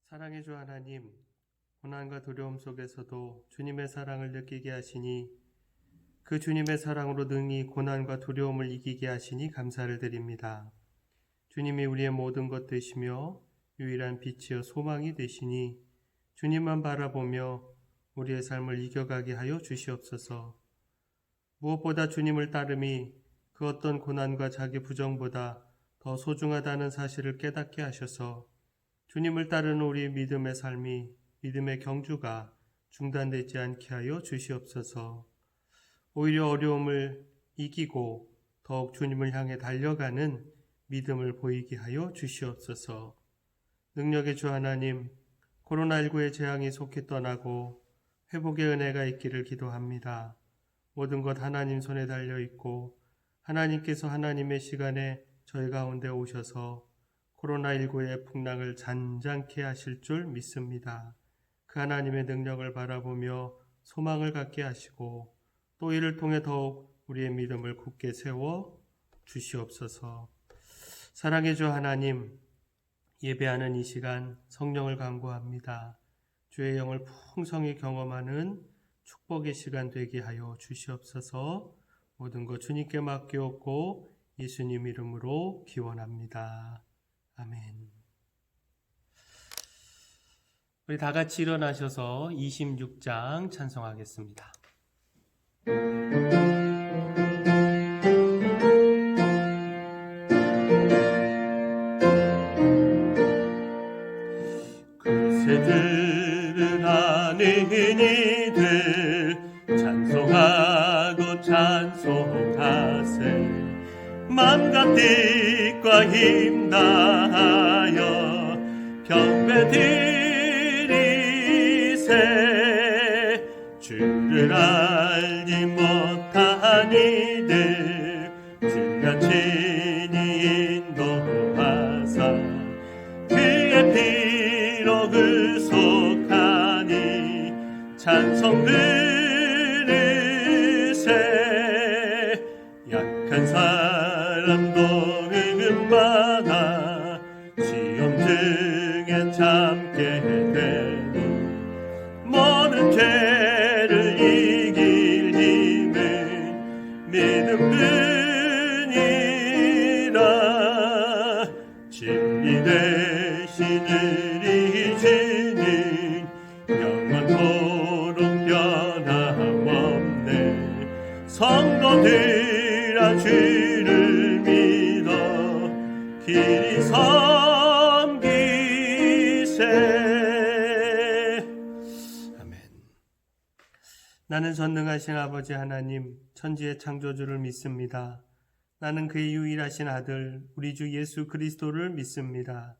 사랑의 주 하나님, 고난과 두려움 속에서도 주님의 사랑을 느끼게 하시니 그 주님의 사랑으로 능히 고난과 두려움을 이기게 하시니 감사를 드립니다. 주님이 우리의 모든 것 되시며 유일한 빛이여 소망이 되시니 주님만 바라보며 우리의 삶을 이겨가게 하여 주시옵소서. 무엇보다 주님을 따름이 그 어떤 고난과 자기 부정보다 더 소중하다는 사실을 깨닫게 하셔서 주님을 따르는 우리 믿음의 삶이, 믿음의 경주가 중단되지 않게 하여 주시옵소서. 오히려 어려움을 이기고 더욱 주님을 향해 달려가는 믿음을 보이게 하여 주시옵소서. 능력의 주 하나님, 코로나19의 재앙이 속히 떠나고 회복의 은혜가 있기를 기도합니다. 모든 것 하나님 손에 달려있고 하나님께서 하나님의 시간에 저희 가운데 오셔서 코로나19의 풍랑을 잔잔케 하실 줄 믿습니다. 그 하나님의 능력을 바라보며 소망을 갖게 하시고 또 이를 통해 더욱 우리의 믿음을 굳게 세워 주시옵소서. 사랑의 주 하나님, 예배하는 이 시간 성령을 간구합니다. 주의 영을 풍성히 경험하는 축복의 시간 되게 하여 주시옵소서. 모든 것 주님께 맡기옵고 예수님 이름으로 기원합니다. 아멘. 우리 다 같이 일어나셔서 26장 찬송하겠습니다. 그새들을 하는 이들 찬송하고 찬송하세. 맘과 뜻과 힘 다하여 경배드리세. 주를 알지 못한 이들 주가 친히 인도하사 그의 피로 의속하니 찬송 들으세. 약한 사람도 응음받아 시험 등에 참게 되니 모든 죄를 이길 힘은 믿음뿐이라. 진리 되시는 이 주님 영원토록 변함없네. 성도들아 주를 믿어 길이 섬기세. 아멘. 나는 전능하신 아버지 하나님, 천지의 창조주를 믿습니다. 나는 그의 유일하신 아들 우리 주 예수 그리스도를 믿습니다.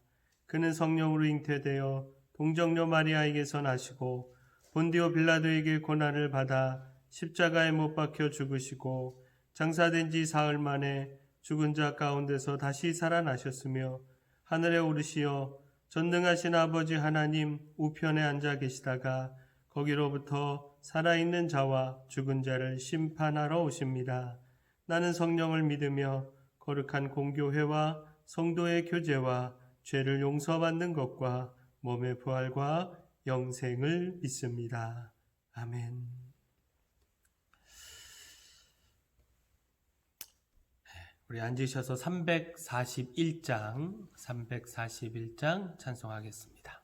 그는 성령으로 잉태되어 동정녀 마리아에게서 나시고 본디오 빌라도에게 고난을 받아 십자가에 못 박혀 죽으시고 장사된 지 사흘 만에 죽은 자 가운데서 다시 살아나셨으며 하늘에 오르시어 전능하신 아버지 하나님 우편에 앉아 계시다가 거기로부터 살아있는 자와 죽은 자를 심판하러 오십니다. 나는 성령을 믿으며 거룩한 공교회와 성도의 교제와 죄를 용서받는 것과 몸의 부활과 영생을 믿습니다. 아멘. 우리 앉으셔서 341장 찬송하겠습니다.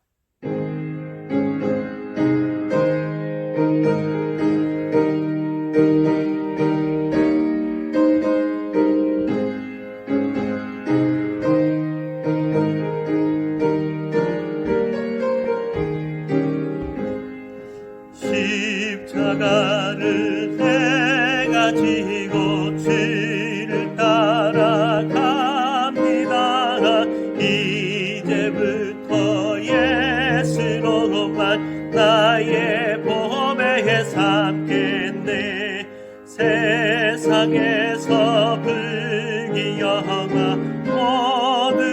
십자가를 내가 지고 주를 따라갑니다. 이제부터 예수로만 나의 보배에 삼겠네. 세상에서 불기영화 모두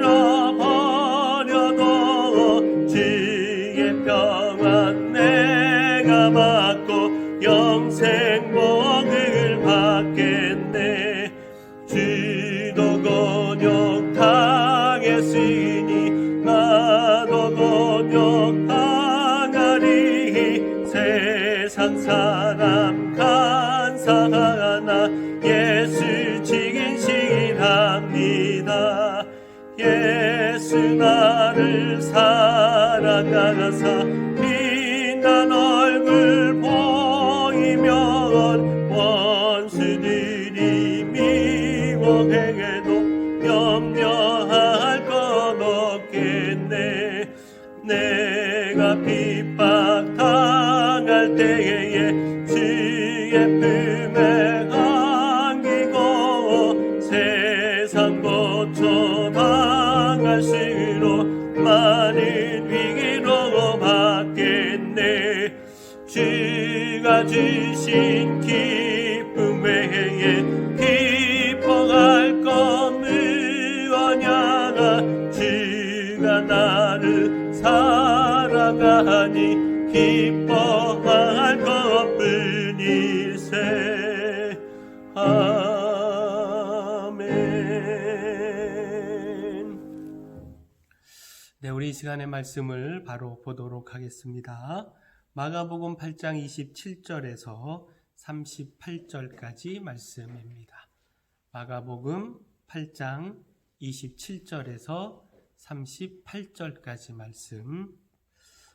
잃어버려도 주의 평안 내가 받고 영생 복을 받겠네. 주도 곤욕 당했으니 나도 예수 나를 사랑하사 빛난 얼굴 보이면 원수들이 미워해도 염려할 것 없겠네. 내가 핍박당할 때에 주의 품에 안기고 세상 고쳐 당할수록 많은 위기로 받겠네. 주가 주신 기쁨 외에 기뻐할 것 무엇냐. 주가 나를 사랑하니 기뻐할 것뿐일세. 아멘. 네, 우리 이 시간의 말씀을 바로 보도록 하겠습니다. 마가복음 8장 27절에서 38절까지 말씀입니다. 마가복음 8장 27절에서 38절까지 말씀,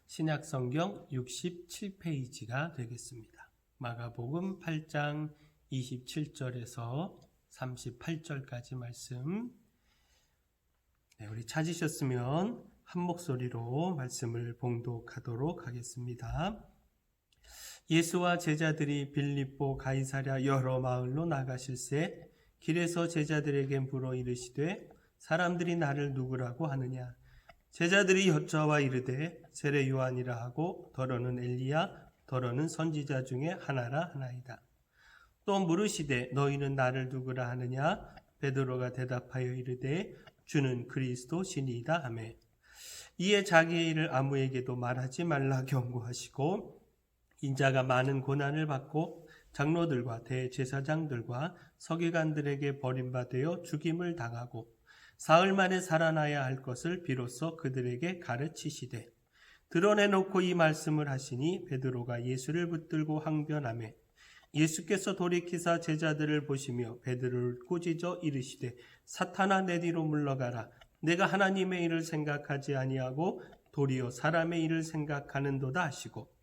신약성경 67페이지가 되겠습니다. 마가복음 8장 27절에서 38절까지 말씀. 네, 우리 찾으셨으면 한 목소리로 말씀을 봉독하도록 하겠습니다. 예수와 제자들이 빌립보 가이사랴 여러 마을로 나가실새 길에서 제자들에게 물어 이르시되 사람들이 나를 누구라고 하느냐. 제자들이 여짜와 이르되 세례 요한이라 하고 더러는 엘리야 더러는 선지자 중에 하나라 하나이다. 또 물으시되 너희는 나를 누구라 하느냐. 베드로가 대답하여 이르되 주는 그리스도 신이다 하며 이에 자기의 일을 아무에게도 말하지 말라 경고하시고 인자가 많은 고난을 받고 장로들과 대제사장들과 서기관들에게 버림받아 죽임을 당하고 사흘 만에 살아나야 할 것을 비로소 그들에게 가르치시되 드러내놓고 이 말씀을 하시니 베드로가 예수를 붙들고 항변하며 예수께서 돌이키사 제자들을 보시며 베드로를 꾸짖어 이르시되 사탄아 내 뒤로 물러가라. 내가 하나님의 일을 생각하지 아니하고 도리어 사람의 일을 생각하는도다 하시고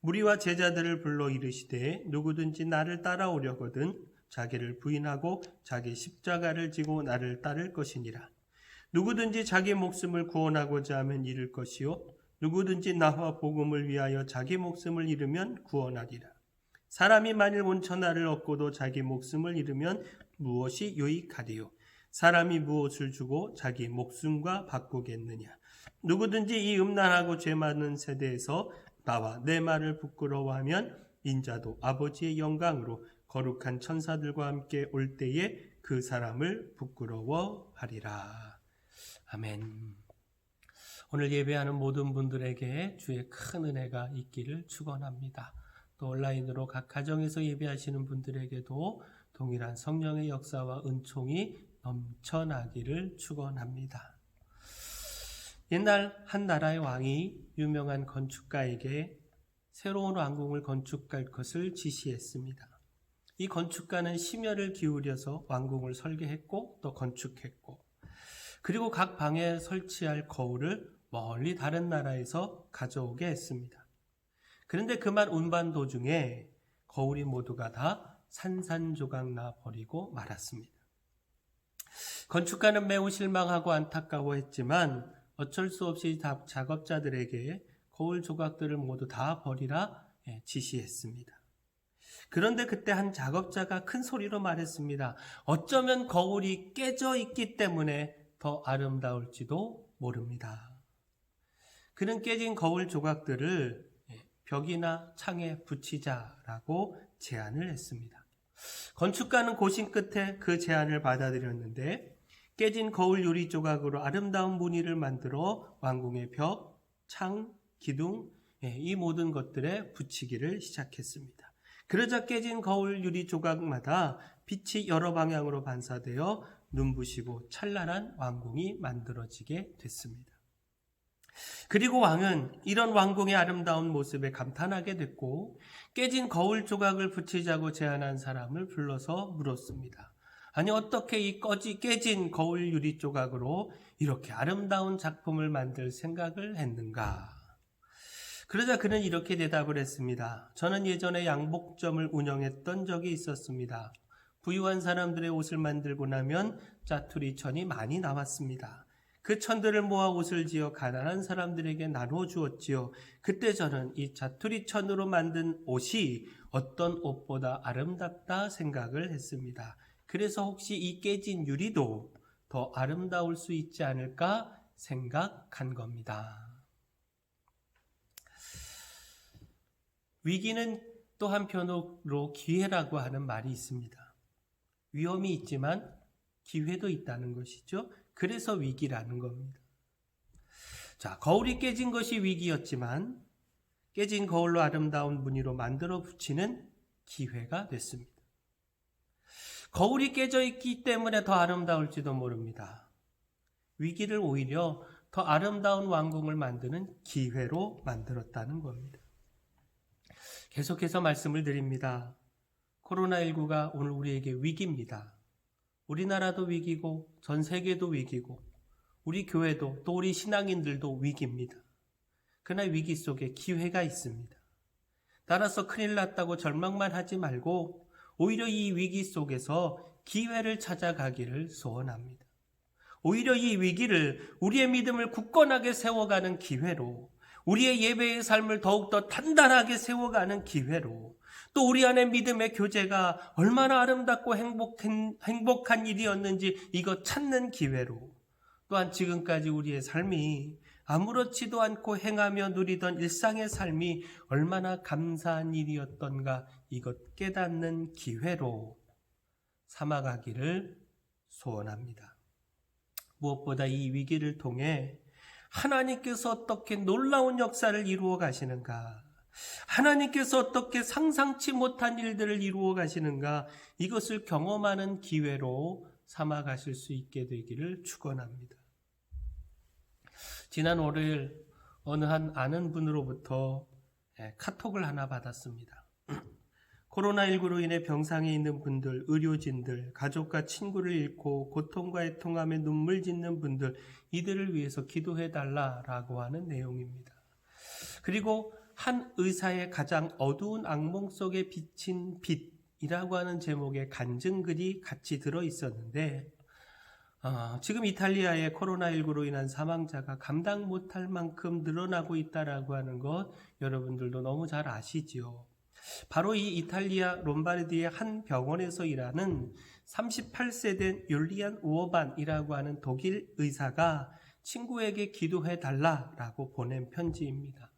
무리와 제자들을 불러 이르시되 누구든지 나를 따라오려거든 자기를 부인하고 자기 십자가를 지고 나를 따를 것이니라. 누구든지 자기 목숨을 구원하고자 하면 잃을 것이요 누구든지 나와 복음을 위하여 자기 목숨을 잃으면 구원하리라. 사람이 만일 온천하를 얻고도 자기 목숨을 잃으면 무엇이 유익하리요. 사람이 무엇을 주고 자기 목숨과 바꾸겠느냐. 누구든지 이 음란하고 죄 많은 세대에서 나와 내 말을 부끄러워하면 인자도 아버지의 영광으로 거룩한 천사들과 함께 올 때에 그 사람을 부끄러워하리라. 아멘. 오늘 예배하는 모든 분들에게 주의 큰 은혜가 있기를 축원합니다. 또 온라인으로 각 가정에서 예배하시는 분들에게도 동일한 성령의 역사와 은총이 넘쳐나기를 축원합니다. 옛날 한 나라의 왕이 유명한 건축가에게 새로운 왕궁을 건축할 것을 지시했습니다. 이 건축가는 심혈을 기울여서 왕궁을 설계했고 또 건축했고 그리고 각 방에 설치할 거울을 멀리 다른 나라에서 가져오게 했습니다. 그런데 그만 운반 도중에 거울이 모두가 다 산산조각 나 버리고 말았습니다. 건축가는 매우 실망하고 안타까워했지만 어쩔 수 없이 작업자들에게 거울 조각들을 모두 다 버리라 지시했습니다. 그런데 그때 한 작업자가 큰 소리로 말했습니다. 어쩌면 거울이 깨져 있기 때문에 더 아름다울지도 모릅니다. 그는 깨진 거울 조각들을 벽이나 창에 붙이자라고 제안을 했습니다. 건축가는 고심 끝에 그 제안을 받아들였는데 깨진 거울 유리 조각으로 아름다운 무늬를 만들어 왕궁의 벽, 창, 기둥 이 모든 것들에 붙이기를 시작했습니다. 그러자 깨진 거울 유리 조각마다 빛이 여러 방향으로 반사되어 눈부시고 찬란한 왕궁이 만들어지게 됐습니다. 그리고 왕은 이런 왕궁의 아름다운 모습에 감탄하게 됐고 깨진 거울 조각을 붙이자고 제안한 사람을 불러서 물었습니다. 아니 어떻게 이 깨진 거울 유리 조각으로 이렇게 아름다운 작품을 만들 생각을 했는가? 그러자 그는 이렇게 대답을 했습니다. 저는 예전에 양복점을 운영했던 적이 있었습니다. 부유한 사람들의 옷을 만들고 나면 짜투리 천이 많이 나왔습니다. 그 천들을 모아 옷을 지어 가난한 사람들에게 나눠 주었지요. 그때 저는 이 짜투리 천으로 만든 옷이 어떤 옷보다 아름답다 생각을 했습니다. 그래서 혹시 이 깨진 유리도 더 아름다울 수 있지 않을까 생각한 겁니다. 위기는 또 한편으로 기회라고 하는 말이 있습니다. 위험이 있지만 기회도 있다는 것이죠. 그래서 위기라는 겁니다. 자, 거울이 깨진 것이 위기였지만 깨진 거울로 아름다운 무늬로 만들어 붙이는 기회가 됐습니다. 거울이 깨져 있기 때문에 더 아름다울지도 모릅니다. 위기를 오히려 더 아름다운 왕궁을 만드는 기회로 만들었다는 겁니다. 계속해서 말씀을 드립니다. 코로나19가 오늘 우리에게 위기입니다. 우리나라도 위기고 전 세계도 위기고 우리 교회도 또 우리 신앙인들도 위기입니다. 그러나 위기 속에 기회가 있습니다. 따라서 큰일 났다고 절망만 하지 말고 오히려 이 위기 속에서 기회를 찾아가기를 소원합니다. 오히려 이 위기를 우리의 믿음을 굳건하게 세워가는 기회로, 우리의 예배의 삶을 더욱더 단단하게 세워가는 기회로, 또 우리 안에 믿음의 교제가 얼마나 아름답고 행복한 일이었는지 이거 찾는 기회로, 또한 지금까지 우리의 삶이 아무렇지도 않고 행하며 누리던 일상의 삶이 얼마나 감사한 일이었던가 이것 깨닫는 기회로 삼아가기를 소원합니다. 무엇보다 이 위기를 통해 하나님께서 어떻게 놀라운 역사를 이루어 가시는가, 하나님께서 어떻게 상상치 못한 일들을 이루어 가시는가, 이것을 경험하는 기회로 삼아 가실 수 있게 되기를 축원합니다. 지난 월요일 어느 한 아는 분으로부터 카톡을 하나 받았습니다. 코로나19로 인해 병상에 있는 분들, 의료진들, 가족과 친구를 잃고 고통과 애통함에 눈물 짓는 분들, 이들을 위해서 기도해달라라고 하는 내용입니다. 그리고 한 의사의 가장 어두운 악몽 속에 비친 빛이라고 하는 제목의 간증글이 같이 들어있었는데, 지금 이탈리아의 코로나19로 인한 사망자가 감당 못할 만큼 늘어나고 있다라고 하는 것 여러분들도 너무 잘 아시지요. 바로 이 이탈리아 롬바르디의 한 병원에서 일하는 38세 된 율리안 우어반이라고 하는 독일 의사가 친구에게 기도해달라라고 보낸 편지입니다.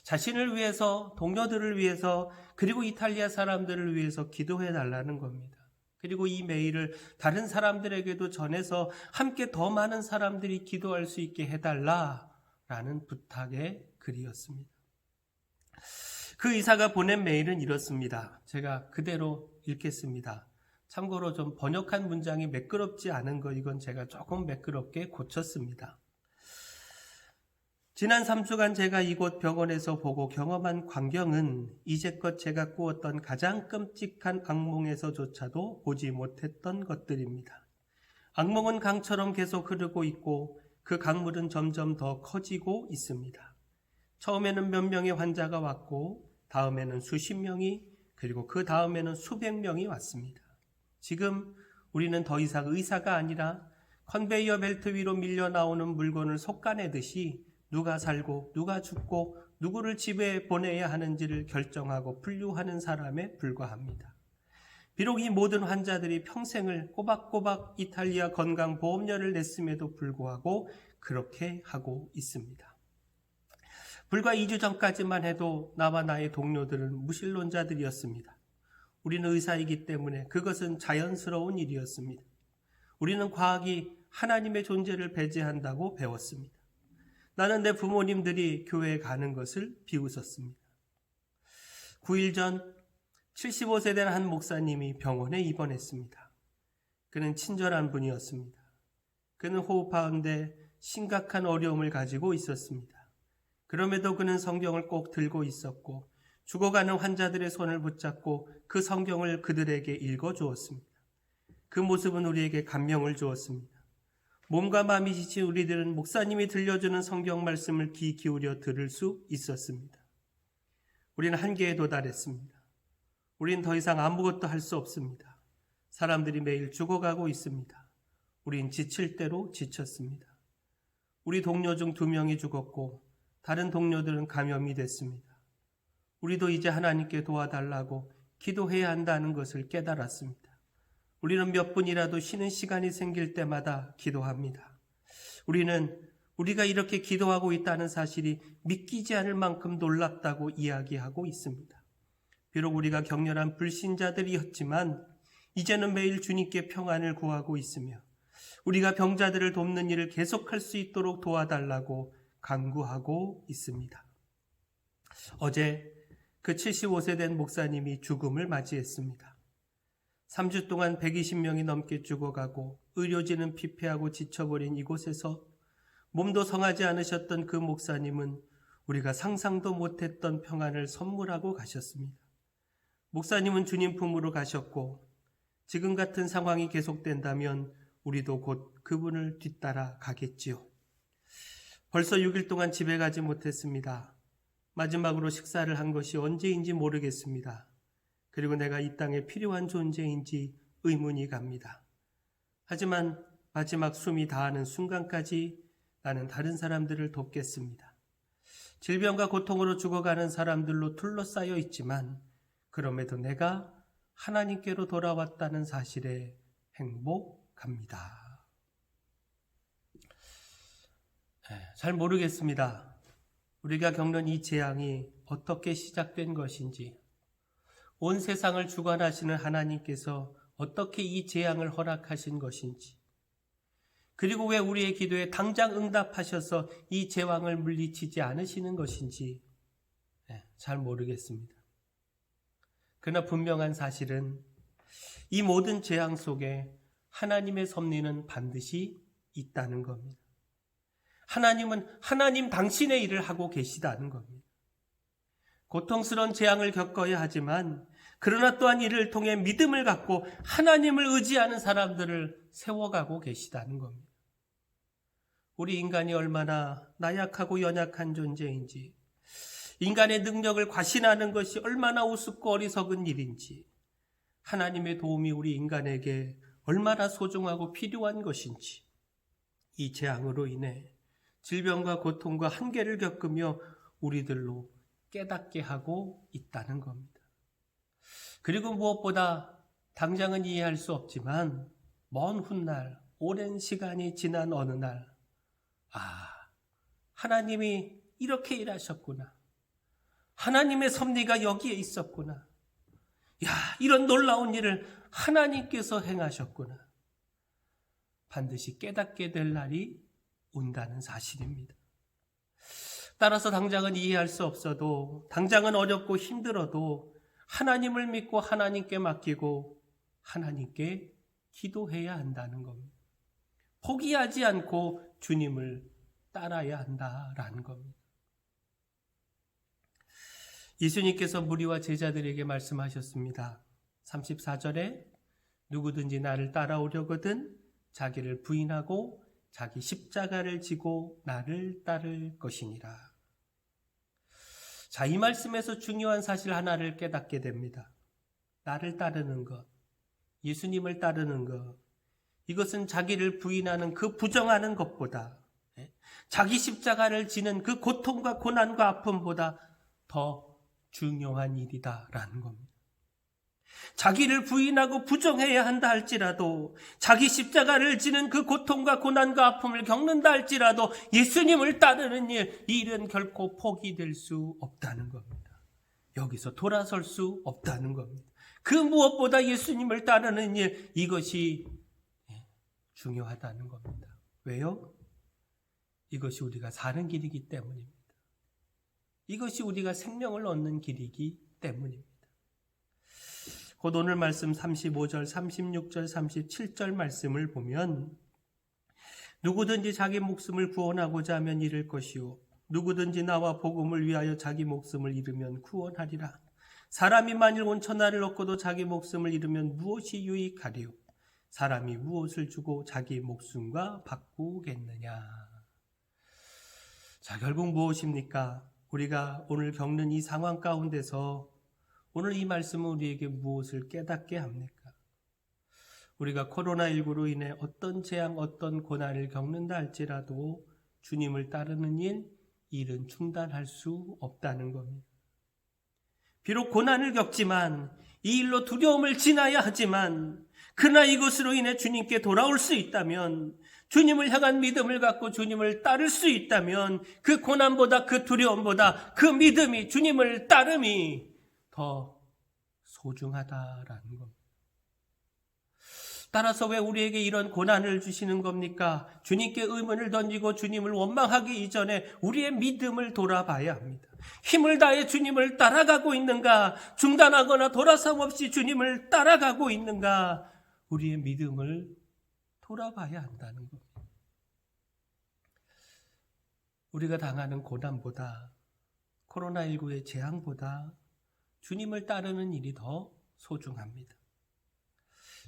자신을 위해서, 동료들을 위해서, 그리고 이탈리아 사람들을 위해서 기도해달라는 겁니다. 그리고 이 메일을 다른 사람들에게도 전해서 함께 더 많은 사람들이 기도할 수 있게 해달라라는 부탁의 글이었습니다. 그 의사가 보낸 메일은 이렇습니다. 제가 그대로 읽겠습니다. 참고로 좀 번역한 문장이 매끄럽지 않은 거, 이건 제가 조금 매끄럽게 고쳤습니다. 지난 3주간 제가 이곳 병원에서 보고 경험한 광경은 이제껏 제가 꾸었던 가장 끔찍한 악몽에서조차도 보지 못했던 것들입니다. 악몽은 강처럼 계속 흐르고 있고 그 강물은 점점 더 커지고 있습니다. 처음에는 몇 명의 환자가 왔고 다음에는 수십 명이, 그리고 그 다음에는 수백 명이 왔습니다. 지금 우리는 더 이상 의사가 아니라 컨베이어 벨트 위로 밀려 나오는 물건을 솎아내듯이 누가 살고 누가 죽고 누구를 집에 보내야 하는지를 결정하고 분류하는 사람에 불과합니다. 비록 이 모든 환자들이 평생을 꼬박꼬박 이탈리아 건강보험료를 냈음에도 불구하고 그렇게 하고 있습니다. 불과 2주 전까지만 해도 나와 나의 동료들은 무신론자들이었습니다. 우리는 의사이기 때문에 그것은 자연스러운 일이었습니다. 우리는 과학이 하나님의 존재를 배제한다고 배웠습니다. 나는 내 부모님들이 교회에 가는 것을 비웃었습니다. 9일 전 75세 된 한 목사님이 병원에 입원했습니다. 그는 친절한 분이었습니다. 그는 호흡하는데 심각한 어려움을 가지고 있었습니다. 그럼에도 그는 성경을 꼭 들고 있었고 죽어가는 환자들의 손을 붙잡고 그 성경을 그들에게 읽어주었습니다. 그 모습은 우리에게 감명을 주었습니다. 몸과 마음이 지친 우리들은 목사님이 들려주는 성경 말씀을 귀 기울여 들을 수 있었습니다. 우리는 한계에 도달했습니다. 우린 더 이상 아무것도 할 수 없습니다. 사람들이 매일 죽어가고 있습니다. 우린 지칠 대로 지쳤습니다. 우리 동료 중 2명이 죽었고 다른 동료들은 감염이 됐습니다. 우리도 이제 하나님께 도와달라고 기도해야 한다는 것을 깨달았습니다. 우리는 몇 분이라도 쉬는 시간이 생길 때마다 기도합니다. 우리는 우리가 이렇게 기도하고 있다는 사실이 믿기지 않을 만큼 놀랍다고 이야기하고 있습니다. 비록 우리가 격렬한 불신자들이었지만 이제는 매일 주님께 평안을 구하고 있으며 우리가 병자들을 돕는 일을 계속할 수 있도록 도와달라고 간구하고 있습니다. 어제 그 75세 된 목사님이 죽음을 맞이했습니다. 3주 동안 120명이 넘게 죽어가고 의료진은 피폐하고 지쳐버린 이곳에서 몸도 성하지 않으셨던 그 목사님은 우리가 상상도 못했던 평안을 선물하고 가셨습니다. 목사님은 주님 품으로 가셨고 지금 같은 상황이 계속된다면 우리도 곧 그분을 뒤따라 가겠지요. 벌써 6일 동안 집에 가지 못했습니다. 마지막으로 식사를 한 것이 언제인지 모르겠습니다. 그리고 내가 이 땅에 필요한 존재인지 의문이 갑니다. 하지만 마지막 숨이 다하는 순간까지 나는 다른 사람들을 돕겠습니다. 질병과 고통으로 죽어가는 사람들로 둘러싸여 있지만 그럼에도 내가 하나님께로 돌아왔다는 사실에 행복합니다. 잘 모르겠습니다. 우리가 겪는 이 재앙이 어떻게 시작된 것인지, 온 세상을 주관하시는 하나님께서 어떻게 이 재앙을 허락하신 것인지, 그리고 왜 우리의 기도에 당장 응답하셔서 이 재앙을 물리치지 않으시는 것인지 잘 모르겠습니다. 그러나 분명한 사실은 이 모든 재앙 속에 하나님의 섭리는 반드시 있다는 겁니다. 하나님은 하나님 당신의 일을 하고 계시다는 겁니다. 고통스러운 재앙을 겪어야 하지만 그러나 또한 이를 통해 믿음을 갖고 하나님을 의지하는 사람들을 세워가고 계시다는 겁니다. 우리 인간이 얼마나 나약하고 연약한 존재인지, 인간의 능력을 과신하는 것이 얼마나 우습고 어리석은 일인지, 하나님의 도움이 우리 인간에게 얼마나 소중하고 필요한 것인지, 이 재앙으로 인해 질병과 고통과 한계를 겪으며 우리들로 깨닫게 하고 있다는 겁니다. 그리고 무엇보다 당장은 이해할 수 없지만 먼 훗날, 오랜 시간이 지난 어느 날, 하나님이 이렇게 일하셨구나. 하나님의 섭리가 여기에 있었구나. 이런 놀라운 일을 하나님께서 행하셨구나. 반드시 깨닫게 될 날이 온다는 사실입니다. 따라서 당장은 이해할 수 없어도, 당장은 어렵고 힘들어도 하나님을 믿고 하나님께 맡기고 하나님께 기도해야 한다는 겁니다. 포기하지 않고 주님을 따라야 한다라는 겁니다. 예수님께서 무리와 제자들에게 말씀하셨습니다. 34절에 누구든지 나를 따라오려거든 자기를 부인하고 자기 십자가를 지고 나를 따를 것이니라. 자, 이 말씀에서 중요한 사실 하나를 깨닫게 됩니다. 나를 따르는 것, 예수님을 따르는 것, 이것은 자기를 부인하는 그 부정하는 것보다, 자기 십자가를 지는 그 고통과 고난과 아픔보다 더 중요한 일이다라는 겁니다. 자기를 부인하고 부정해야 한다 할지라도, 자기 십자가를 지는 그 고통과 고난과 아픔을 겪는다 할지라도 예수님을 따르는 이 일은 결코 포기될 수 없다는 겁니다. 여기서 돌아설 수 없다는 겁니다. 그 무엇보다 예수님을 따르는 일, 이것이 중요하다는 겁니다. 왜요? 이것이 우리가 사는 길이기 때문입니다. 이것이 우리가 생명을 얻는 길이기 때문입니다. 곧 오늘 말씀 35절, 36절, 37절 말씀을 보면 누구든지 자기 목숨을 구원하고자 하면 잃을 것이요 누구든지 나와 복음을 위하여 자기 목숨을 잃으면 구원하리라. 사람이 만일 온 천하를 얻고도 자기 목숨을 잃으면 무엇이 유익하리요? 사람이 무엇을 주고 자기 목숨과 바꾸겠느냐. 자, 결국 무엇입니까? 우리가 오늘 겪는 이 상황 가운데서 오늘 이 말씀은 우리에게 무엇을 깨닫게 합니까? 우리가 코로나19로 인해 어떤 재앙, 어떤 고난을 겪는다 할지라도 주님을 따르는 일은 중단할 수 없다는 겁니다. 비록 고난을 겪지만 이 일로 두려움을 지나야 하지만 그러나 이것으로 인해 주님께 돌아올 수 있다면, 주님을 향한 믿음을 갖고 주님을 따를 수 있다면 그 고난보다, 그 두려움보다 그 믿음이, 주님을 따름이 더 소중하다라는 겁니다. 따라서 왜 우리에게 이런 고난을 주시는 겁니까? 주님께 의문을 던지고 주님을 원망하기 이전에 우리의 믿음을 돌아봐야 합니다. 힘을 다해 주님을 따라가고 있는가? 중단하거나 돌아섬 없이 주님을 따라가고 있는가? 우리의 믿음을 돌아봐야 한다는 겁니다. 우리가 당하는 고난보다, 코로나19의 재앙보다 주님을 따르는 일이 더 소중합니다.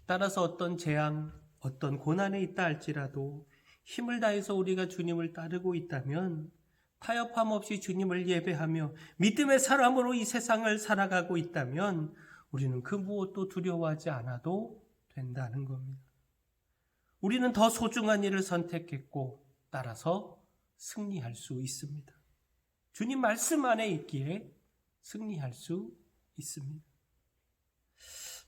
따라서 어떤 재앙, 어떤 고난에 있다 할지라도 힘을 다해서 우리가 주님을 따르고 있다면, 타협함 없이 주님을 예배하며 믿음의 사람으로 이 세상을 살아가고 있다면 우리는 그 무엇도 두려워하지 않아도 된다는 겁니다. 우리는 더 소중한 일을 선택했고 따라서 승리할 수 있습니다. 주님 말씀 안에 있기에 승리할 수 있습니다.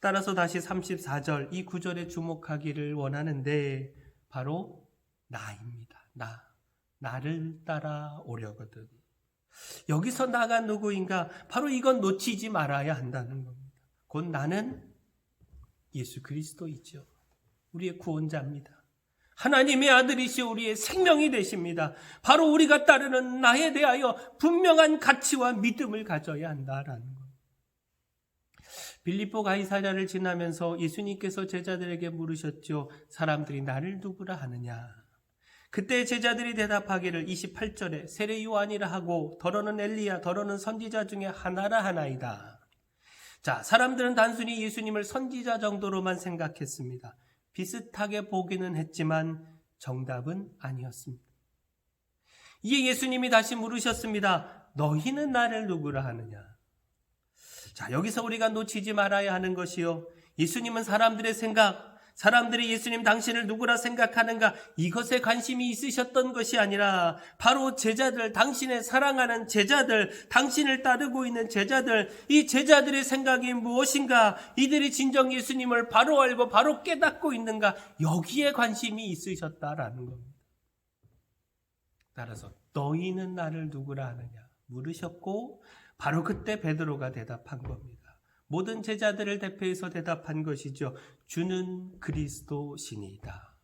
따라서 다시 34절 이 구절에 주목하기를 원하는데 바로 나입니다. 나를 따라오려거든. 여기서 나가 누구인가? 바로 이건 놓치지 말아야 한다는 겁니다. 곧 나는 예수 그리스도이죠. 우리의 구원자입니다. 하나님의 아들이시오 우리의 생명이 되십니다. 바로 우리가 따르는 나에 대하여 분명한 가치와 믿음을 가져야 한다라는 겁니다. 빌립보 가이사랴를 지나면서 예수님께서 제자들에게 물으셨죠. 사람들이 나를 누구라 하느냐? 그때 제자들이 대답하기를 28절에 세례 요한이라 하고 더러는 엘리야 더러는 선지자 중에 하나라 하나이다. 자, 사람들은 단순히 예수님을 선지자 정도로만 생각했습니다. 비슷하게 보기는 했지만 정답은 아니었습니다. 이에 예수님이 다시 물으셨습니다. 너희는 나를 누구라 하느냐? 자, 여기서 우리가 놓치지 말아야 하는 것이요, 예수님은 사람들의 생각, 사람들이 예수님 당신을 누구라 생각하는가, 이것에 관심이 있으셨던 것이 아니라 바로 제자들, 당신의 사랑하는 제자들, 당신을 따르고 있는 제자들, 이 제자들의 생각이 무엇인가, 이들이 진정 예수님을 바로 알고 바로 깨닫고 있는가, 여기에 관심이 있으셨다라는 겁니다. 따라서 너희는 나를 누구라 하느냐 물으셨고 바로 그때 베드로가 대답한 겁니다. 모든 제자들을 대표해서 대답한 것이죠. 주는 그리스도시니이다.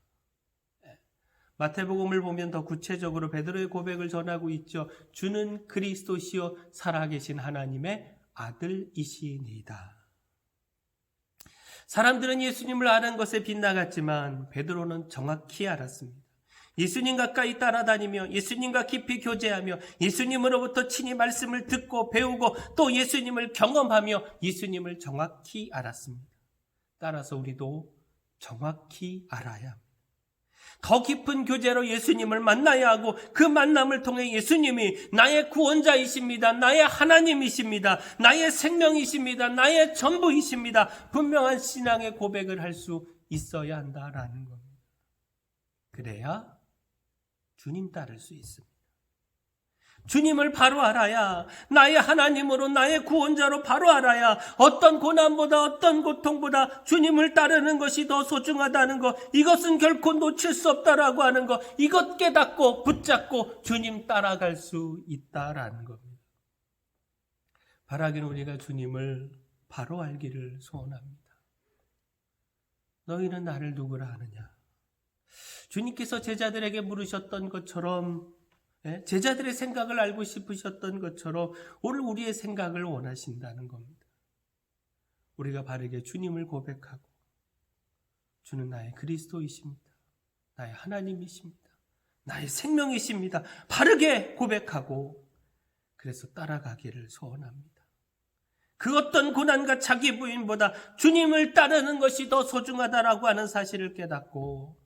마태복음을 보면 더 구체적으로 베드로의 고백을 전하고 있죠. 주는 그리스도시요 살아계신 하나님의 아들이시니이다. 사람들은 예수님을 아는 것에 빗나갔지만 베드로는 정확히 알았습니다. 예수님 가까이 따라다니며 예수님과 깊이 교제하며 예수님으로부터 친히 말씀을 듣고 배우고 또 예수님을 경험하며 예수님을 정확히 알았습니다. 따라서 우리도 정확히 알아야 합니다. 더 깊은 교제로 예수님을 만나야 하고 그 만남을 통해 예수님이 나의 구원자이십니다. 나의 하나님이십니다. 나의 생명이십니다. 나의 전부이십니다. 분명한 신앙의 고백을 할 수 있어야 한다라는 겁니다. 그래야 주님 따를 수 있습니다. 주님을 바로 알아야, 나의 하나님으로 나의 구원자로 바로 알아야 어떤 고난보다 어떤 고통보다 주님을 따르는 것이 더 소중하다는 것, 이것은 결코 놓칠 수 없다라고 하는 것, 이것 깨닫고 붙잡고 주님 따라갈 수 있다라는 겁니다. 바라기는 우리가 주님을 바로 알기를 소원합니다. 너희는 나를 누구라 하느냐? 주님께서 제자들에게 물으셨던 것처럼, 제자들의 생각을 알고 싶으셨던 것처럼 오늘 우리의 생각을 원하신다는 겁니다. 우리가 바르게 주님을 고백하고 주는 나의 그리스도이십니다. 나의 하나님이십니다. 나의 생명이십니다. 바르게 고백하고 그래서 따라가기를 소원합니다. 그 어떤 고난과 자기 부인보다 주님을 따르는 것이 더 소중하다라고 하는 사실을 깨닫고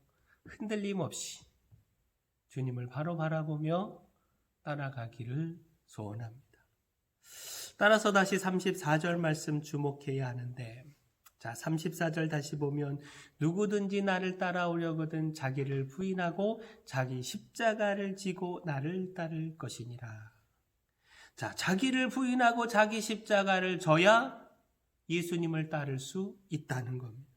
흔들림 없이 주님을 바로 바라보며 따라가기를 소원합니다. 따라서 다시 34절 말씀 주목해야 하는데, 자, 34절 다시 보면 누구든지 나를 따라오려거든 자기를 부인하고 자기 십자가를 지고 나를 따를 것이니라. 자, 자기를 부인하고 자기 십자가를 져야 예수님을 따를 수 있다는 겁니다.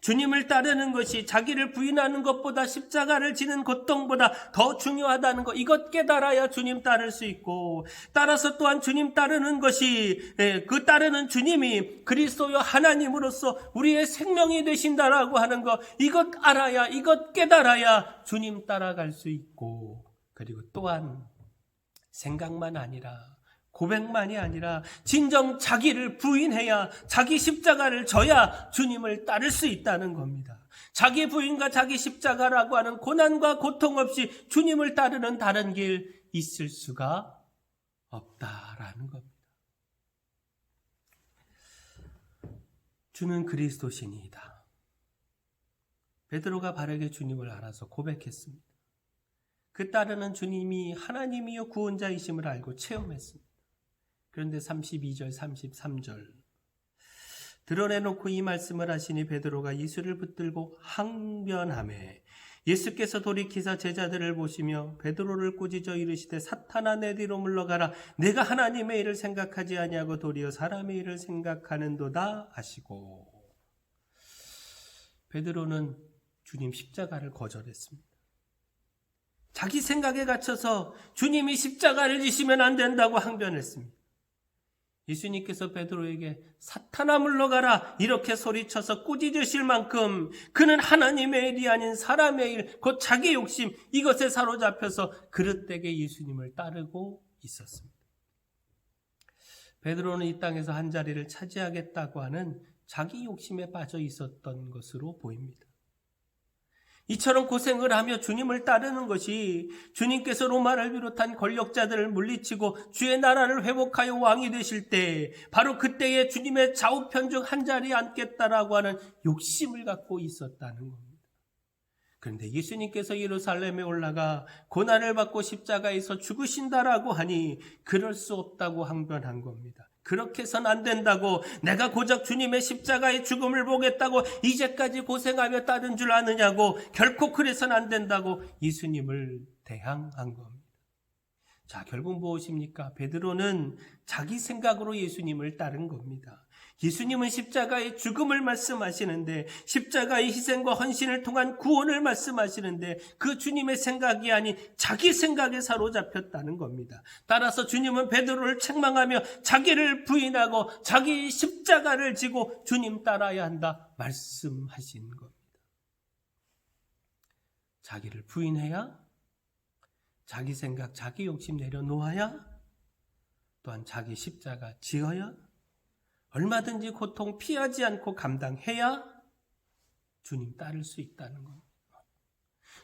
주님을 따르는 것이 자기를 부인하는 것보다 십자가를 지는 고통보다 더 중요하다는 것, 이것 깨달아야 주님 따를 수 있고, 따라서 또한 주님 따르는 것이, 그 따르는 주님이 그리스도여 하나님으로서 우리의 생명이 되신다라고 하는 것, 이것 알아야, 이것 깨달아야 주님 따라갈 수 있고, 그리고 또한 생각만 아니라, 고백만이 아니라 진정 자기를 부인해야, 자기 십자가를 져야 주님을 따를 수 있다는 겁니다. 자기 부인과 자기 십자가라고 하는 고난과 고통 없이 주님을 따르는 다른 길 있을 수가 없다라는 겁니다. 주는 그리스도시니이다. 베드로가 바르게 주님을 알아서 고백했습니다. 그 따르는 주님이 하나님이요 구원자이심을 알고 체험했습니다. 그런데 32절, 33절 드러내놓고 이 말씀을 하시니 베드로가 예수를 붙들고 항변하매 예수께서 돌이키사 제자들을 보시며 베드로를 꾸짖어 이르시되 사탄아 내 뒤로 물러가라. 내가 하나님의 일을 생각하지 아니하고 도리어 사람의 일을 생각하는도다 하시고, 베드로는 주님 십자가를 거절했습니다. 자기 생각에 갇혀서 주님이 십자가를 지시면 안 된다고 항변했습니다. 예수님께서 베드로에게 사탄아 물러가라 이렇게 소리쳐서 꾸짖으실 만큼 그는 하나님의 일이 아닌 사람의 일, 곧 자기 욕심, 이것에 사로잡혀서 그릇되게 예수님을 따르고 있었습니다. 베드로는 이 땅에서 한 자리를 차지하겠다고 하는 자기 욕심에 빠져 있었던 것으로 보입니다. 이처럼 고생을 하며 주님을 따르는 것이 주님께서 로마를 비롯한 권력자들을 물리치고 주의 나라를 회복하여 왕이 되실 때 바로 그때에 주님의 좌우편 중 한 자리에 앉겠다라고 하는 욕심을 갖고 있었다는 겁니다. 그런데 예수님께서 예루살렘에 올라가 고난을 받고 십자가에서 죽으신다라고 하니 그럴 수 없다고 항변한 겁니다. 그렇게 해서는 안 된다고, 내가 고작 주님의 십자가의 죽음을 보겠다고 이제까지 고생하며 따른 줄 아느냐고, 결코 그래서는 안 된다고 예수님을 대항한 겁니다. 자, 결국 무엇입니까? 베드로는 자기 생각으로 예수님을 따른 겁니다. 예수님은 십자가의 죽음을 말씀하시는데, 십자가의 희생과 헌신을 통한 구원을 말씀하시는데 그 주님의 생각이 아닌 자기 생각에 사로잡혔다는 겁니다. 따라서 주님은 베드로를 책망하며 자기를 부인하고 자기 십자가를 지고 주님 따라야 한다 말씀하신 겁니다. 자기를 부인해야, 자기 생각, 자기 욕심 내려놓아야, 또한 자기 십자가 지어야, 얼마든지 고통 피하지 않고 감당해야 주님 따를 수 있다는 겁니다.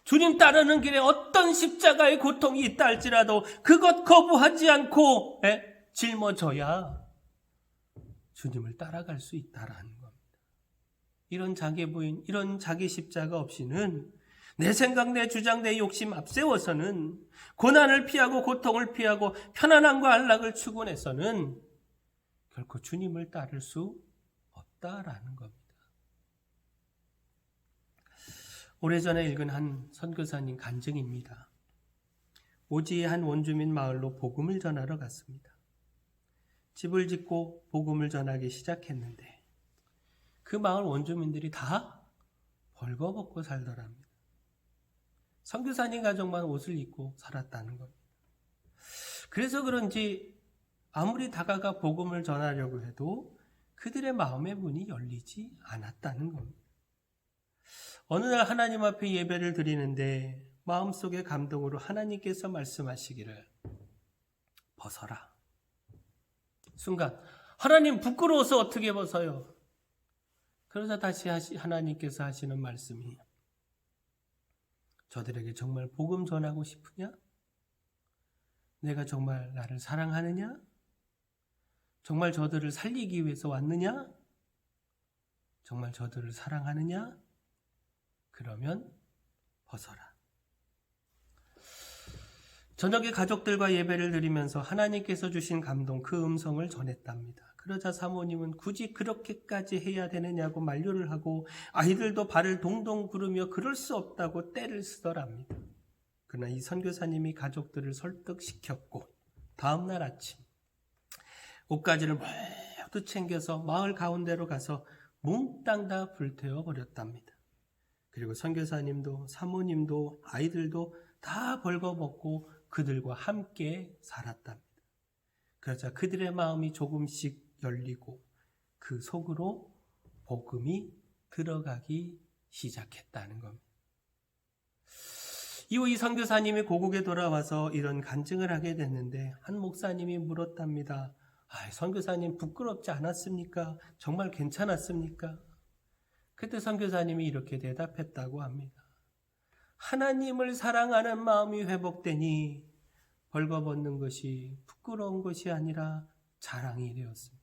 주님 따르는 길에 어떤 십자가의 고통이 있다 할지라도 그것 거부하지 않고 짊어져야 주님을 따라갈 수 있다라는 겁니다. 이런 자기 부인, 이런 자기 십자가 없이는 내 생각, 내 주장, 내 욕심 앞세워서는 고난을 피하고 고통을 피하고 편안함과 안락을 추구해서는 결코 주님을 따를 수 없다라는 겁니다. 오래전에 읽은 한 선교사님 간증입니다. 오지의 한 원주민 마을로 복음을 전하러 갔습니다. 집을 짓고 복음을 전하기 시작했는데 그 마을 원주민들이 다 벌거벗고 살더랍니다. 선교사님 가족만 옷을 입고 살았다는 겁니다. 그래서 그런지 아무리 다가가 복음을 전하려고 해도 그들의 마음의 문이 열리지 않았다는 겁니다. 어느 날 하나님 앞에 예배를 드리는데 마음속의 감동으로 하나님께서 말씀하시기를 벗어라. 순간 하나님 부끄러워서 어떻게 벗어요? 그러자 다시 하나님께서 하시는 말씀이 저들에게 정말 복음 전하고 싶으냐? 내가 정말 나를 사랑하느냐? 정말 저들을 살리기 위해서 왔느냐? 정말 저들을 사랑하느냐? 그러면 벗어라. 저녁에 가족들과 예배를 드리면서 하나님께서 주신 감동, 그 음성을 전했답니다. 그러자 사모님은 굳이 그렇게까지 해야 되느냐고 만류를 하고 아이들도 발을 동동 구르며 그럴 수 없다고 떼를 쓰더랍니다. 그러나 이 선교사님이 가족들을 설득시켰고 다음날 아침 옷가지를 모두 챙겨서 마을 가운데로 가서 몽땅 다 불태워 버렸답니다. 그리고 선교사님도 사모님도 아이들도 다 벌거벗고 그들과 함께 살았답니다. 그러자 그들의 마음이 조금씩 열리고 그 속으로 복음이 들어가기 시작했다는 겁니다. 이후 이 선교사님이 고국에 돌아와서 이런 간증을 하게 됐는데 한 목사님이 물었답니다. 선교사님 부끄럽지 않았습니까? 정말 괜찮았습니까? 그때 선교사님이 이렇게 대답했다고 합니다. 하나님을 사랑하는 마음이 회복되니 벌거벗는 것이 부끄러운 것이 아니라 자랑이 되었습니다.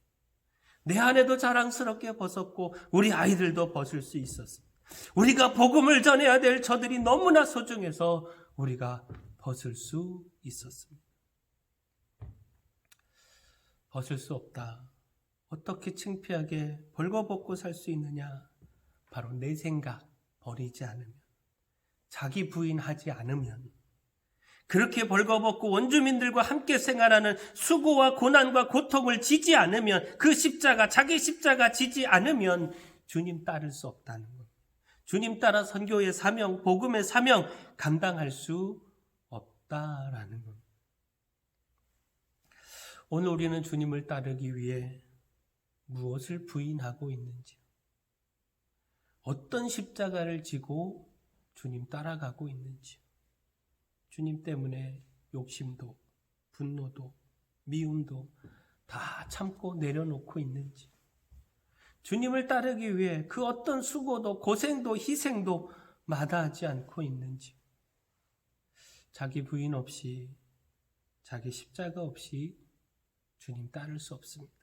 내 아내도 자랑스럽게 벗었고 우리 아이들도 벗을 수 있었습니다. 우리가 복음을 전해야 될 저들이 너무나 소중해서 우리가 벗을 수 있었습니다. 벗을 수 없다. 어떻게 창피하게 벌거벗고 살 수 있느냐? 바로 내 생각 버리지 않으면, 자기 부인하지 않으면, 그렇게 벌거벗고 원주민들과 함께 생활하는 수고와 고난과 고통을 지지 않으면, 그 십자가, 자기 십자가 지지 않으면 주님 따를 수 없다는 것. 주님 따라 선교의 사명, 복음의 사명 감당할 수 없다라는 것. 오늘 우리는 주님을 따르기 위해 무엇을 부인하고 있는지, 어떤 십자가를 지고 주님 따라가고 있는지, 주님 때문에 욕심도 분노도 미움도 다 참고 내려놓고 있는지, 주님을 따르기 위해 그 어떤 수고도 고생도 희생도 마다하지 않고 있는지, 자기 부인 없이, 자기 십자가 없이 주님 따를 수 없습니다.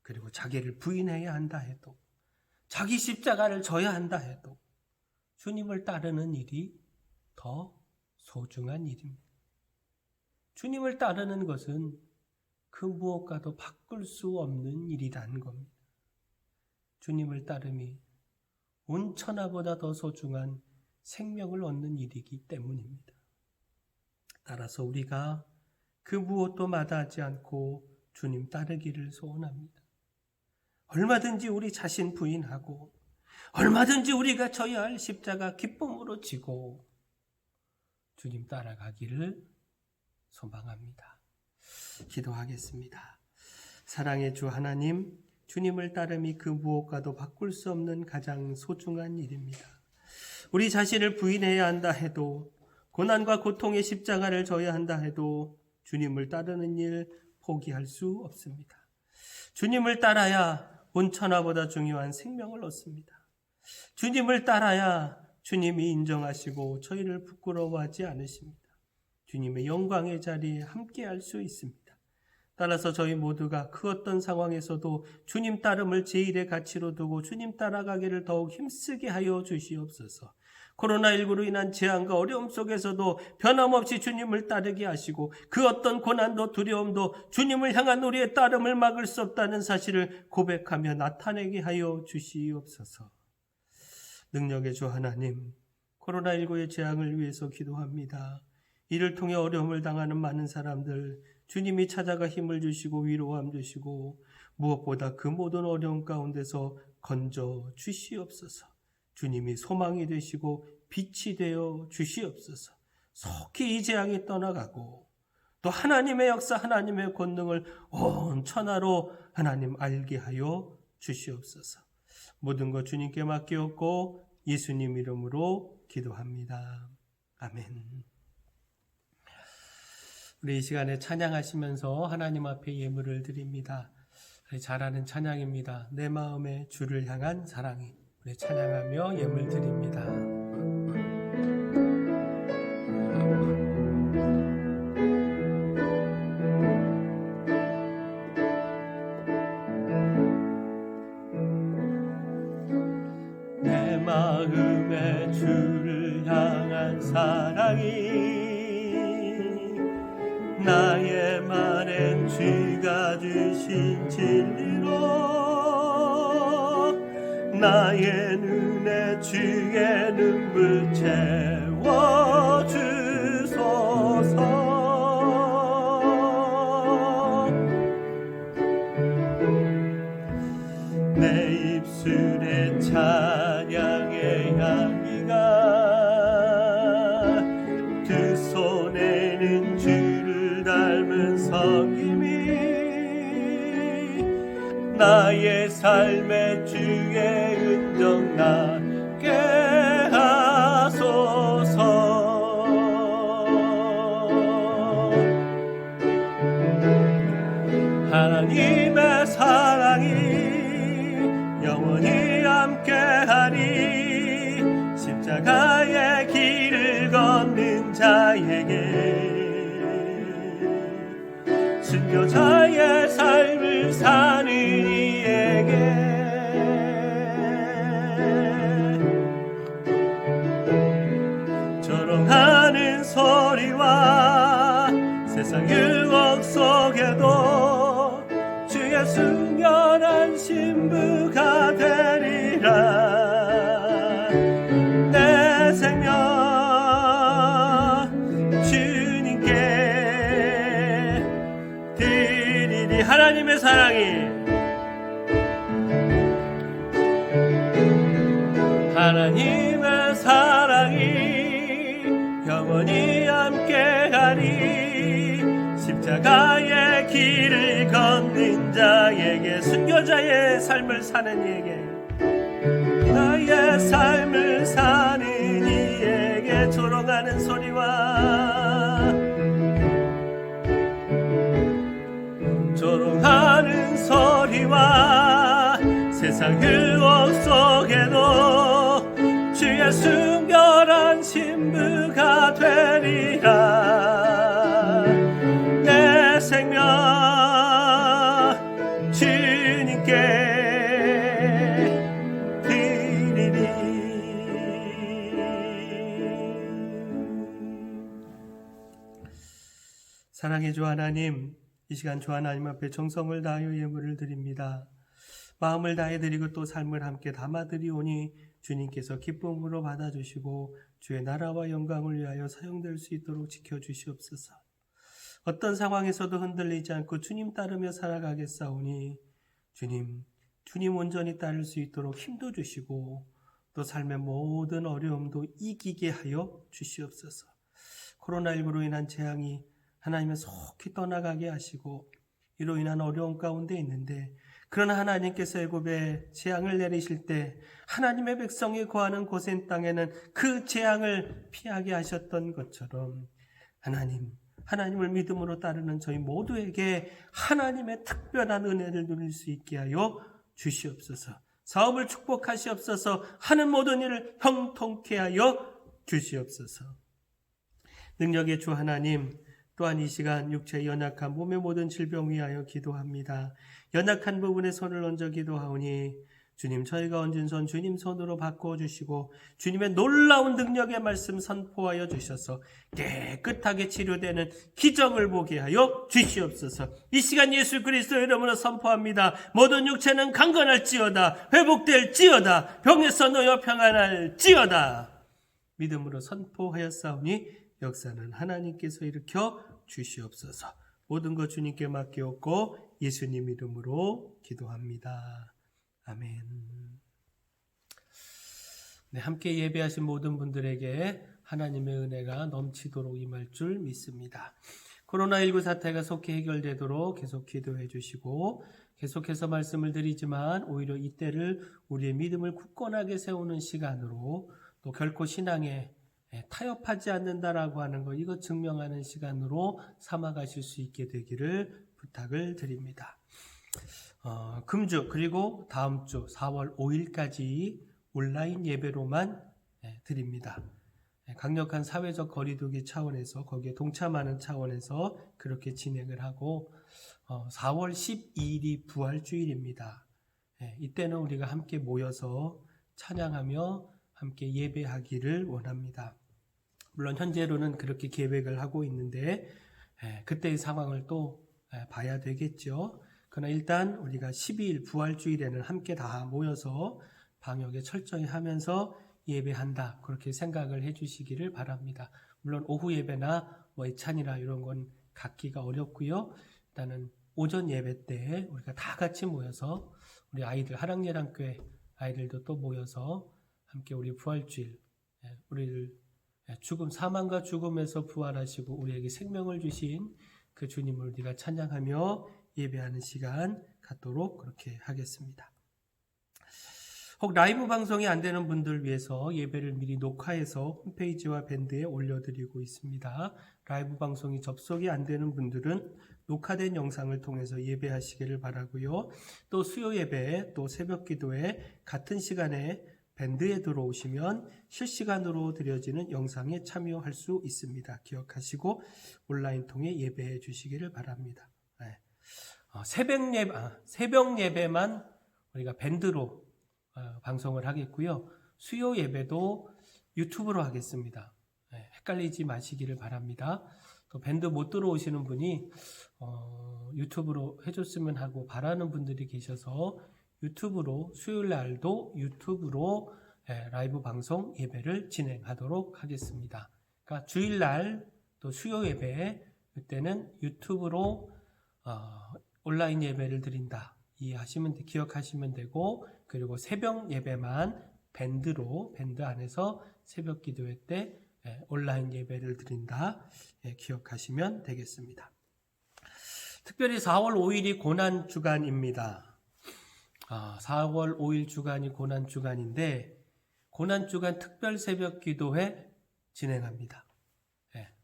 그리고 자기를 부인해야 한다 해도, 자기 십자가를 져야 한다 해도 주님을 따르는 일이 더 소중한 일입니다. 주님을 따르는 것은 그 무엇과도 바꿀 수 없는 일이라는 겁니다. 주님을 따름이 온 천하보다 더 소중한 생명을 얻는 일이기 때문입니다. 따라서 우리가 그 무엇도 마다하지 않고 주님 따르기를 소원합니다. 얼마든지 우리 자신 부인하고 얼마든지 우리가 져야 할 십자가 기쁨으로 지고 주님 따라가기를 소망합니다. 기도하겠습니다. 사랑의 주 하나님, 주님을 따름이 그 무엇과도 바꿀 수 없는 가장 소중한 일입니다. 우리 자신을 부인해야 한다 해도, 고난과 고통의 십자가를 져야 한다 해도 주님을 따르는 일 포기할 수 없습니다. 주님을 따라야 온 천하보다 중요한 생명을 얻습니다. 주님을 따라야 주님이 인정하시고 저희를 부끄러워하지 않으십니다. 주님의 영광의 자리에 함께할 수 있습니다. 따라서 저희 모두가 그 어떤 상황에서도 주님 따름을 제일의 가치로 두고 주님 따라가기를 더욱 힘쓰게 하여 주시옵소서. 코로나19로 인한 재앙과 어려움 속에서도 변함없이 주님을 따르게 하시고 그 어떤 고난도 두려움도 주님을 향한 우리의 따름을 막을 수 없다는 사실을 고백하며 나타내게 하여 주시옵소서. 능력의 주 하나님, 코로나19의 재앙을 위해서 기도합니다. 이를 통해 어려움을 당하는 많은 사람들, 주님이 찾아가 힘을 주시고 위로함 주시고 무엇보다 그 모든 어려움 가운데서 건져 주시옵소서. 주님이 소망이 되시고 빛이 되어 주시옵소서. 속히 이 재앙이 떠나가고 또 하나님의 역사, 하나님의 권능을 온 천하로 하나님 알게 하여 주시옵소서. 모든 것 주님께 맡기옵고 예수님 이름으로 기도합니다. 아멘. 우리 이 시간에 찬양하시면서 하나님 앞에 예물을 드립니다. 우리 잘 아는 찬양입니다. 내 마음에 주를 향한 사랑이. 우리 찬양하며 예물 드립니다. 하나님의 사랑이 나의 말엔 주가 주신 진리로 나의 눈에 주의 눈물 채워주소서. 내 입술에 찬양의 향기가 두 손에는 주를 닮은 섬김이 나의 삶의 주의 은정 나게 하소서. 하나님의 사랑이 영원히 함께하리. 십자가의 길을 걷는 자에게 순교자의 삶을 사는 이에게 조롱하는 소리와 세상 유혹 속에도 주의 순결한 신부가 되리라. 내 생명 주님께 드리리. 하나님의 사랑이 하나님의 사랑이 영원히 함께하리. 십자가의 길을 걷는 자에게 순교자의 삶을 사는 이에게 나의 삶을 사는 이에게 조롱하는 소리와 조롱하는 소리와 세상 유혹 속에도 주의 순결한 신부가 되리라. 내 생명 주님께 드리리. 사랑의 주 하나님, 이 시간 주 하나님 앞에 정성을 다하여 예물을 드립니다. 마음을 다해 드리고 또 삶을 함께 담아 드리오니 주님께서 기쁨으로 받아주시고 주의 나라와 영광을 위하여 사용될 수 있도록 지켜주시옵소서. 어떤 상황에서도 흔들리지 않고 주님 따르며 살아가겠사오니 주님 온전히 따를 수 있도록 힘도 주시고 또 삶의 모든 어려움도 이기게 하여 주시옵소서. 코로나19로 인한 재앙이 하나님의 속히 떠나가게 하시고 이로 인한 어려움 가운데 있는데, 그러나 하나님께서 애굽에 재앙을 내리실 때 하나님의 백성이 거하는 고센 땅에는 그 재앙을 피하게 하셨던 것처럼 하나님을 믿음으로 따르는 저희 모두에게 하나님의 특별한 은혜를 누릴 수 있게 하여 주시옵소서. 사업을 축복하시옵소서. 하는 모든 일을 형통케 하여 주시옵소서. 능력의 주 하나님, 또한 이 시간 육체의 연약한 몸의 모든 질병 위하여 기도합니다. 연약한 부분에 손을 얹어 기도하오니 주님, 저희가 얹은 손 주님 손으로 바꿔주시고 주님의 놀라운 능력의 말씀 선포하여 주셔서 깨끗하게 치료되는 기적을 보게 하여 주시옵소서. 이 시간 예수 그리스도의 이름으로 선포합니다. 모든 육체는 강건할지어다, 회복될지어다, 병에서 놓여 평안할지어다. 믿음으로 선포하였사오니 역사는 하나님께서 일으켜 주시옵소서. 모든 것 주님께 맡기옵고 예수님 이름으로 기도합니다. 아멘. 네, 함께 예배하신 모든 분들에게 하나님의 은혜가 넘치도록 임할 줄 믿습니다. 코로나19 사태가 속히 해결되도록 계속 기도해 주시고, 계속해서 말씀을 드리지만 오히려 이때를 우리의 믿음을 굳건하게 세우는 시간으로, 또 결코 신앙에 타협하지 않는다라고 하는 것, 이것 증명하는 시간으로 삼아가실 수 있게 되기를 부탁을 드립니다. 금주 그리고 다음 주 4월 5일까지 온라인 예배로만 드립니다. 강력한 사회적 거리두기 차원에서, 거기에 동참하는 차원에서 그렇게 진행을 하고, 4월 12일이 부활주일입니다. 이때는 우리가 함께 모여서 찬양하며 함께 예배하기를 원합니다. 물론 현재로는 그렇게 계획을 하고 있는데 그때의 상황을 또 봐야 되겠죠. 그러나 일단 우리가 12일 부활주일에는 함께 다 모여서 방역에 철저히 하면서 예배한다. 그렇게 생각을 해주시기를 바랍니다. 물론 오후 예배나 예찬이나 이런 건 갖기가 어렵고요. 일단은 오전 예배 때 우리가 다 같이 모여서 우리 아이들 하랑예랑교회 아이들도 또 모여서 함께 우리 부활주일 우리를 사망과 죽음에서 부활하시고 우리에게 생명을 주신 그 주님을 우리가 찬양하며 예배하는 시간 갖도록 그렇게 하겠습니다. 혹 라이브 방송이 안 되는 분들 위해서 예배를 미리 녹화해서 홈페이지와 밴드에 올려드리고 있습니다. 라이브 방송이 접속이 안 되는 분들은 녹화된 영상을 통해서 예배하시기를 바라고요. 또 수요 예배, 또 새벽 기도에 같은 시간에 밴드에 들어오시면 실시간으로 드려지는 영상에 참여할 수 있습니다. 기억하시고 온라인 통해 예배해 주시기를 바랍니다. 새벽 예배만 우리가 밴드로 방송을 하겠고요. 수요 예배도 유튜브로 하겠습니다. 헷갈리지 마시기를 바랍니다. 또 밴드 못 들어오시는 분이 유튜브로 해줬으면 하고 바라는 분들이 계셔서 유튜브로 수요일 날도 유튜브로 라이브 방송 예배를 진행하도록 하겠습니다. 그러니까 주일날 또 수요 예배 그때는 유튜브로 온라인 예배를 드린다. 기억하시면 되고 그리고 새벽 예배만 밴드 안에서 새벽 기도회 때 온라인 예배를 드린다. 기억하시면 되겠습니다. 특별히 4월 5일이 고난주간입니다. 4월 5일 주간이 고난주간인데 고난주간 특별 새벽 기도회 진행합니다.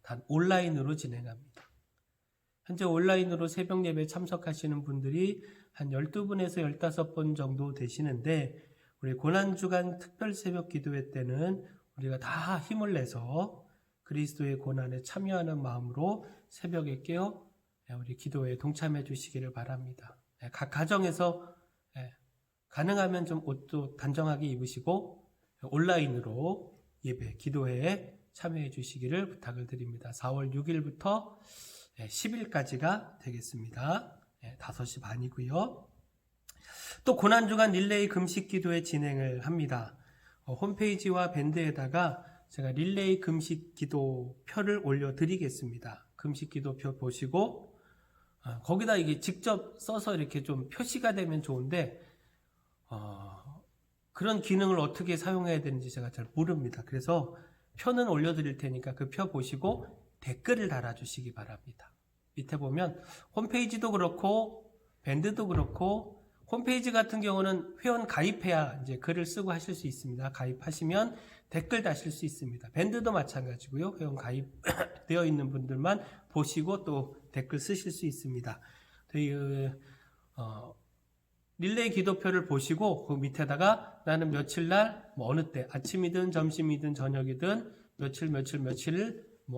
단 온라인으로 진행합니다. 현재 온라인으로 새벽 예배 참석하시는 분들이 한 12분에서 15분 정도 되시는데 우리 고난주간 특별 새벽 기도회 때는 우리가 다 힘을 내서 그리스도의 고난에 참여하는 마음으로 새벽에 깨어 우리 기도에 동참해 주시기를 바랍니다. 각 가정에서 가능하면 좀 옷도 단정하게 입으시고 온라인으로 예배, 기도회에 참여해 주시기를 부탁을 드립니다. 4월 6일부터 10일까지가 되겠습니다. 5시 반이고요. 또 고난주간 릴레이 금식 기도회 진행을 합니다. 홈페이지와 밴드에다가 제가 릴레이 금식 기도표를 올려드리겠습니다. 금식 기도표 보시고 거기다 이게 직접 써서 이렇게 좀 표시가 되면 좋은데 그런 기능을 어떻게 사용해야 되는지 제가 잘 모릅니다. 그래서 표는 올려드릴 테니까 그 표 보시고 댓글을 달아주시기 바랍니다. 밑에 보면 홈페이지도 그렇고 밴드도 그렇고 홈페이지 같은 경우는 회원 가입해야 이제 글을 쓰고 하실 수 있습니다. 가입하시면 댓글 다실 수 있습니다. 밴드도 마찬가지고요. 회원 가입되어 있는 분들만 보시고 또 댓글 쓰실 수 있습니다. 릴레이 기도표를 보시고 그 밑에다가 나는 며칠 날 어느 때 아침이든 점심이든 저녁이든 며칠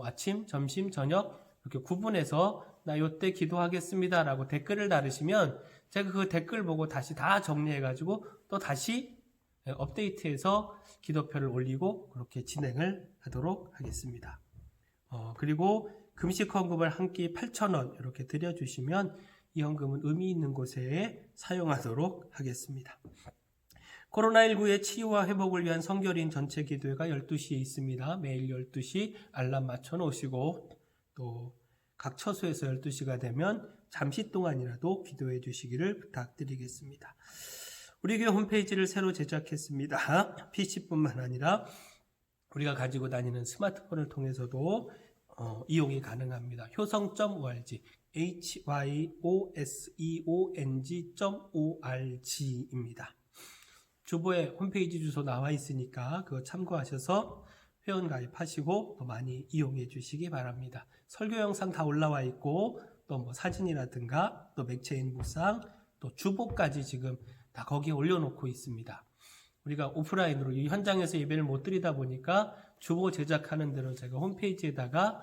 아침, 점심, 저녁 이렇게 구분해서 나 요때 기도하겠습니다 라고 댓글을 달으시면 제가 그 댓글 보고 다시 다 정리해가지고 또 다시 업데이트해서 기도표를 올리고 그렇게 진행을 하도록 하겠습니다. 그리고 금식 헌금을 한 끼 8,000원 이렇게 드려주시면 이 헌금은 의미 있는 곳에 사용하도록 하겠습니다. 코로나19의 치유와 회복을 위한 성결인 전체 기도회가 12시에 있습니다. 매일 12시 알람 맞춰 놓으시고 또 각 처소에서 12시가 되면 잠시 동안이라도 기도해 주시기를 부탁드리겠습니다. 우리 교회 홈페이지를 새로 제작했습니다. PC뿐만 아니라 우리가 가지고 다니는 스마트폰을 통해서도 이용이 가능합니다. 효성.org hyoseong.org입니다. 주보에 홈페이지 주소 나와 있으니까 그거 참고하셔서 회원 가입하시고 또 많이 이용해 주시기 바랍니다. 설교 영상 다 올라와 있고 또 사진이라든가 또 맥체인 묵상 또 주보까지 지금 다 거기에 올려놓고 있습니다. 우리가 오프라인으로 이 현장에서 예배를 못 드리다 보니까 주보 제작하는 대로 제가 홈페이지에다가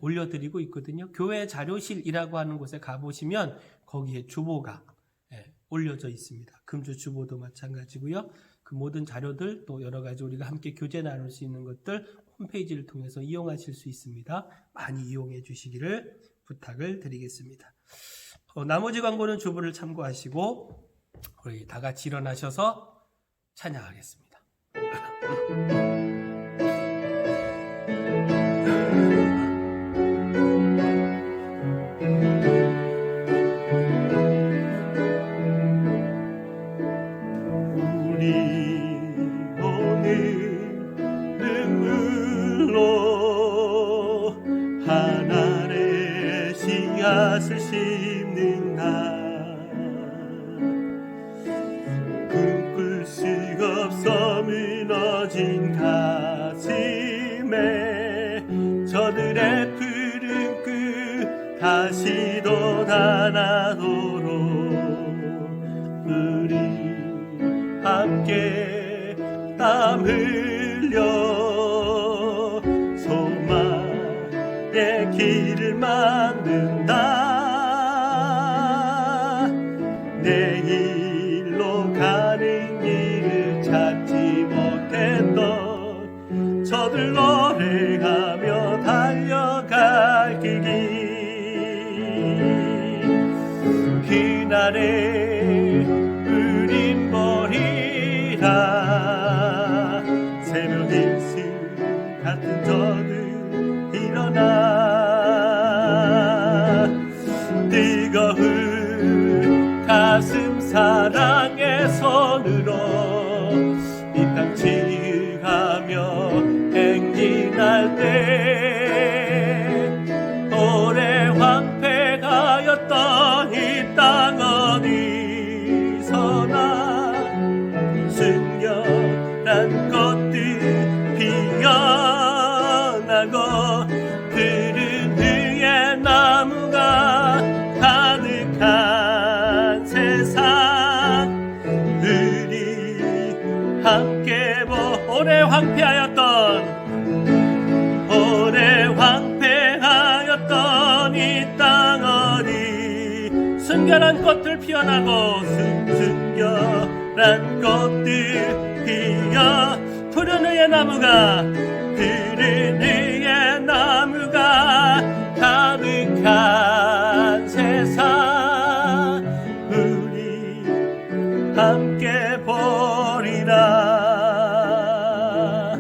올려드리고 있거든요. 교회 자료실이라고 하는 곳에 가보시면 거기에 주보가 올려져 있습니다. 금주 주보도 마찬가지고요. 그 모든 자료들 또 여러 가지 우리가 함께 교제 나눌 수 있는 것들 홈페이지를 통해서 이용하실 수 있습니다. 많이 이용해 주시기를 부탁을 드리겠습니다. 나머지 광고는 주부를 참고하시고 우리 다 같이 일어나셔서 찬양하겠습니다. 우리 오늘 눈물로 하늘의 씨앗을 심는 날 꿈꿀 수가 없어 무너진 가슴에 저들의 푸른 끝 다시 돋아나도록 우리 함께 땀 흘려 소망의 길을 만든다. 내일로 가는 길을 찾지 못했던 저들 노래하며 달려갈 그 길 그날에 우린 버리라. 새벽 일수 같은 저들 일어나 뜨거운 가슴 사랑의 손으로 이 땅 치유하며 행진할 때 오래 황폐하였던 이 땅 어디서나 순결한 꽃들 피어나고 푸른 위에 나무가 가득한 세상 우리 함께 오래 황폐하였던 이 땅 어디 순결한 꽃들 피어나고 순결한 꽃들 피어 푸른 의의 나무가 푸른 의의 나무가 가득한 세상 우리 함께 보리라.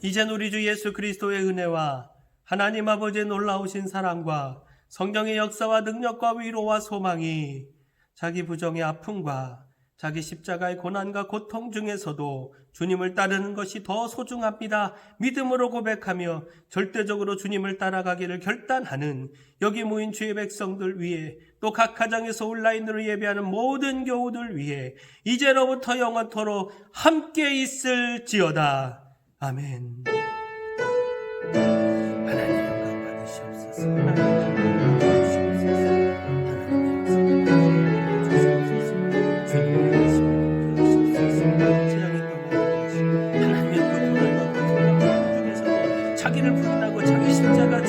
이젠 우리 주 예수 그리스도의 은혜와 하나님 아버지의 놀라우신 사랑과 성령의 역사와 능력과 위로와 소망이 자기 부정의 아픔과 자기 십자가의 고난과 고통 중에서도 주님을 따르는 것이 더 소중합니다. 믿음으로 고백하며 절대적으로 주님을 따라가기를 결단하는 여기 모인 주의 백성들 위해 또 각 가정에서 온라인으로 예배하는 모든 교우들 위해 이제로부터 영원토록 함께 있을지어다. 아멘. 하나님 영광 받으시옵소서. 자기를 부인하고 자기 십자가